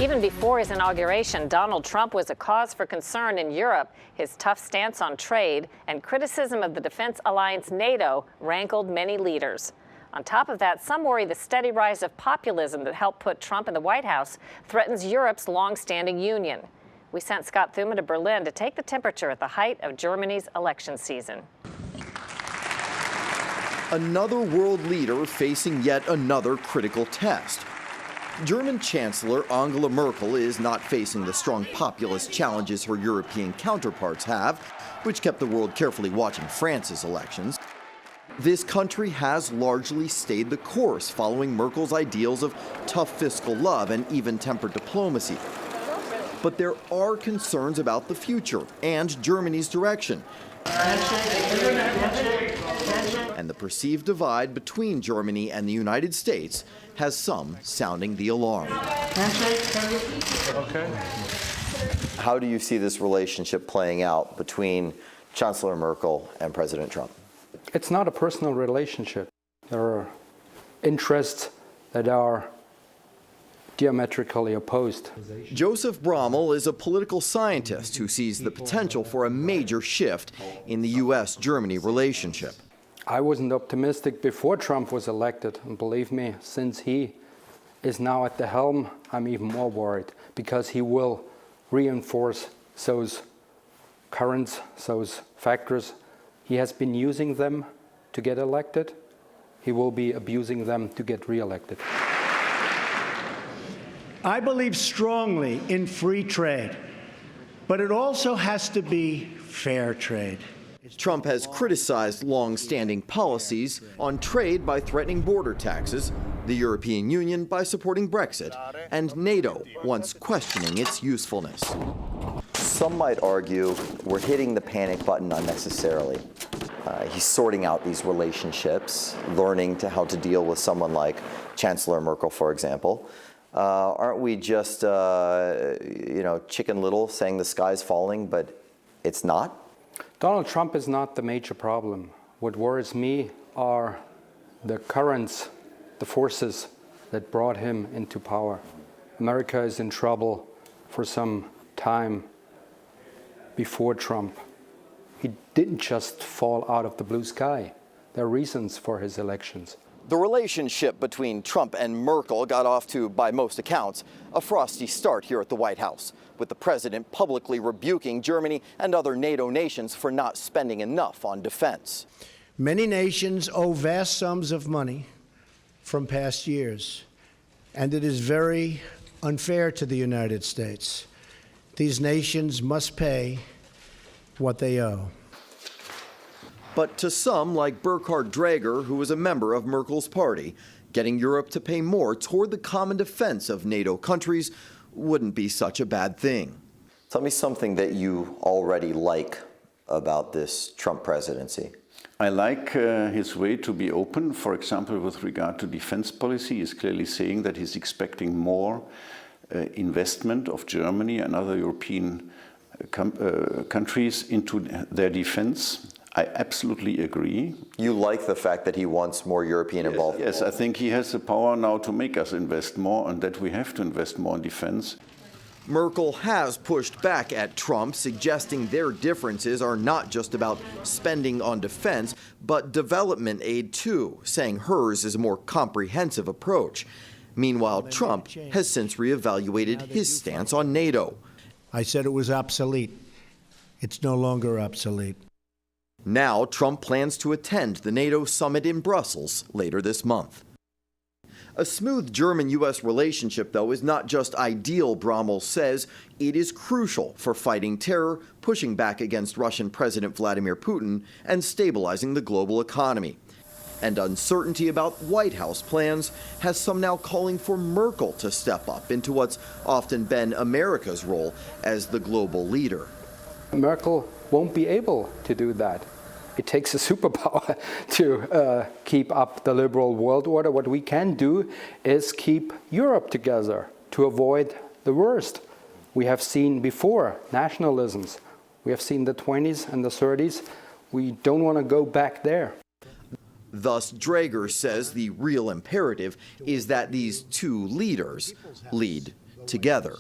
Even before his inauguration, Donald Trump was a cause for concern in Europe. His tough stance on trade and criticism of the defense alliance NATO rankled many leaders. On top of that, some worry the steady rise of populism that helped put Trump in the White House threatens Europe's long-standing union. We sent Scott Thuma to Berlin to take the temperature at the height of Germany's election season. Another world leader facing yet another critical test. German Chancellor Angela Merkel is not facing the strong populist challenges her European counterparts have, which kept the world carefully watching France's elections. This country has largely stayed the course following Merkel's ideals of tough fiscal love and even-tempered diplomacy. But there are concerns about the future and Germany's direction, and the perceived divide between Germany and the United States has some sounding the alarm. Okay. How do you see this relationship playing out between Chancellor Merkel and President Trump? It's not a personal relationship. There are interests that are diametrically opposed. Joseph Brommel is a political scientist who sees the potential for a major shift in the U.S.-Germany relationship. I wasn't optimistic before Trump was elected, and believe me, since he is now at the helm, I'm even more worried, because he will reinforce those currents, those factors. He has been using them to get elected. He will be abusing them to get reelected. I believe strongly in free trade, but it also has to be fair trade. Trump has criticized long-standing policies on trade by threatening border taxes, the European Union by supporting Brexit, and NATO once questioning its usefulness. Some might argue we're hitting the panic button unnecessarily. He's sorting out these relationships, learning how to deal with someone like Chancellor Merkel, for example. Aren't we just, Chicken Little saying the sky's falling, but it's not? Donald Trump is not the major problem. What worries me are the currents, the forces that brought him into power. America is in trouble for some time before Trump. He didn't just fall out of the blue sky. There are reasons for his elections. The relationship between Trump and Merkel got off to, by most accounts, a frosty start here at the White House, with the president publicly rebuking Germany and other NATO nations for not spending enough on defense. Many nations owe vast sums of money from past years, and it is very unfair to the United States. These nations must pay what they owe. But to some, like Burkhard Draeger, who was a member of Merkel's party, getting Europe to pay more toward the common defense of NATO countries wouldn't be such a bad thing. Tell me something that you already like about this Trump presidency. I like his way to be open. For example, with regard to defense policy, he's clearly saying that he's expecting more investment of Germany and other European countries into their defense. I absolutely agree. You like the fact that he wants more European involvement? Yes, I think he has the power now to make us invest more, and that we have to invest more in defense. Merkel has pushed back at Trump, suggesting their differences are not just about spending on defense, but development aid too, saying hers is a more comprehensive approach. Meanwhile, Trump has since reevaluated his stance on NATO. I said it was obsolete. It's no longer obsolete. Now, Trump plans to attend the NATO summit in Brussels later this month. A smooth German-U.S. relationship, though, is not just ideal, Brommel says. It is crucial for fighting terror, pushing back against Russian President Vladimir Putin, and stabilizing the global economy. And uncertainty about White House plans has some now calling for Merkel to step up into what's often been America's role as the global leader. Merkel won't be able to do that. It takes a superpower to keep up the liberal world order. What we can do is keep Europe together to avoid the worst. We have seen before nationalisms. We have seen the 20s and the 30s. We don't want to go back there. Thus, Draeger says the real imperative is that these two leaders lead together.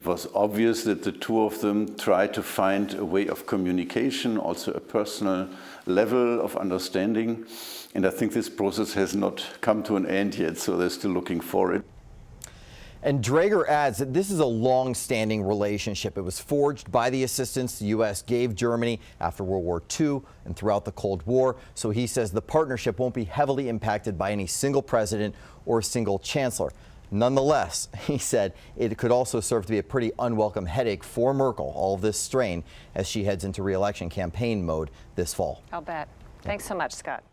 It was obvious that the two of them tried to find a way of communication, also a personal level of understanding. And I think this process has not come to an end yet, so they're still looking for it. And Draeger adds that this is a long-standing relationship. It was forged by the assistance the U.S. gave Germany after World War II and throughout the Cold War. So he says the partnership won't be heavily impacted by any single president or single chancellor. Nonetheless, he said it could also serve to be a pretty unwelcome headache for Merkel, all of this strain, as she heads into re-election campaign mode this fall. I'll bet. Thanks so much, Scott.